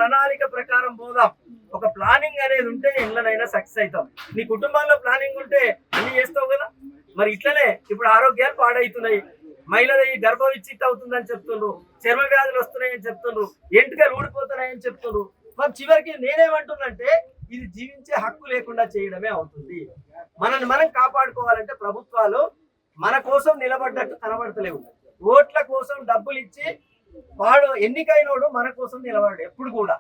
ప్రణాళిక ప్రకారం పోదాం. ఒక ప్లానింగ్ అనేది ఉంటే ఎట్లనైనా సక్సెస్ అవుతాం. నీ కుటుంబంలో ప్లానింగ్ ఉంటే అన్ని చేస్తావు కదా. మరి ఇట్లనే ఇప్పుడు ఆరోగ్యాలు పాడవుతున్నాయి, మహిళల ఈ గర్భ విచ్ఛిత్తి అవుతుందని చెప్తుండ్రు, చర్మ వ్యాధులు వస్తున్నాయని చెప్తుండ్రు, ఎంటుకలు ఊడిపోతున్నాయని చెప్తుండ్రు. మరి చివరికి నేనేమంటున్నంటే ఇది జీవించే హక్కు లేకుండా చేయడమే అవుతుంది. మనల్ని మనం కాపాడుకోవాలంటే ప్రభుత్వాలు మన కోసం నిలబడ్డట్టు కనబడతలేవు. ఓట్ల కోసం డబ్బులు ఇచ్చి వాడు ఎన్నికైనోడు మన కోసం నిలబడు. ఎప్పుడు కూడా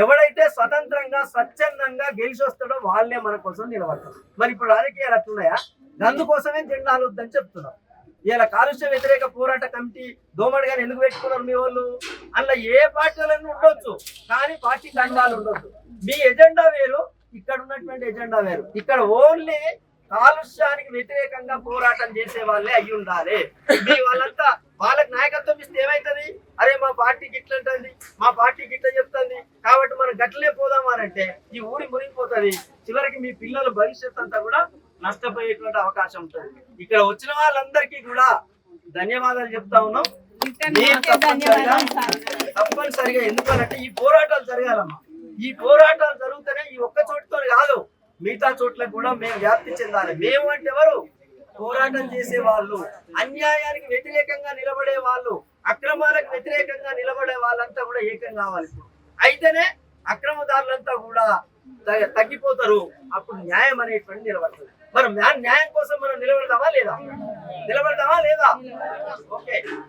ఎవడైతే స్వతంత్రంగా స్వచ్ఛందంగా గెలిచి వస్తాడో వాళ్ళే మన కోసం నిలబడతారు. మరి ఇప్పుడు రాజకీయాలు అట్లున్నాయా? అందుకోసమే జెండాలు వద్దని చెప్తున్నాం. ఇలా కాలుష్య వ్యతిరేక పోరాట కమిటీ దోమడి గారు ఎందుకు పెట్టుకున్నారు మీ వాళ్ళు? అందులో ఏ పార్టీలన్నీ ఉండొచ్చు, కానీ పార్టీ దండాలు ఉండొచ్చు. మీ ఎజెండా వేరు, ఇక్కడ ఉన్నటువంటి ఎజెండా వేరు. ఇక్కడ ఓన్లీ కాలుష్యానికి వ్యతిరేకంగా పోరాటం చేసే వాళ్ళే అయ్యి ఉండాలి. మీ వాళ్ళంతా వాళ్ళకి నాయకత్వం ఇస్తే ఏమైతుంది? అరే మా పార్టీకి ఇట్లంటుంది, మా పార్టీకి ఇట్లా చెప్తుంది, కాబట్టి మనం గట్లనే పోదామనంటే ఈ ఊరి మునిగిపోతుంది. చివరికి మీ పిల్లల భవిష్యత్ అంతా కూడా నష్టపోయేటువంటి అవకాశం ఉంటుంది. ఇక్కడ వచ్చిన వాళ్ళందరికీ కూడా ధన్యవాదాలు చెప్తా ఉన్నాం. తప్పనిసరిగా ఎందుకనంటే ఈ పోరాటాలు జరగాలమ్మా. ఈ పోరాటాలు జరుగుతూనే ఈ ఒక్క చోటుతో కాదు, మిగతా చోట్లకు కూడా మేము వ్యాప్తి చెందాలి. మేము అంటే ఎవరు? పోరాటం చేసే వాళ్ళు, అన్యాయానికి వ్యతిరేకంగా నిలబడే వాళ్ళు, అక్రమాలకు వ్యతిరేకంగా నిలబడే వాళ్ళంతా కూడా ఏకం కావాలి. అయితేనే అక్రమదారులంతా కూడా తగ్గిపోతారు. అప్పుడు న్యాయం అనేటువంటి నిలబడుతుంది. మరి న్యాయం కోసం మనం నిలబడతామా లేదా? ఓకే.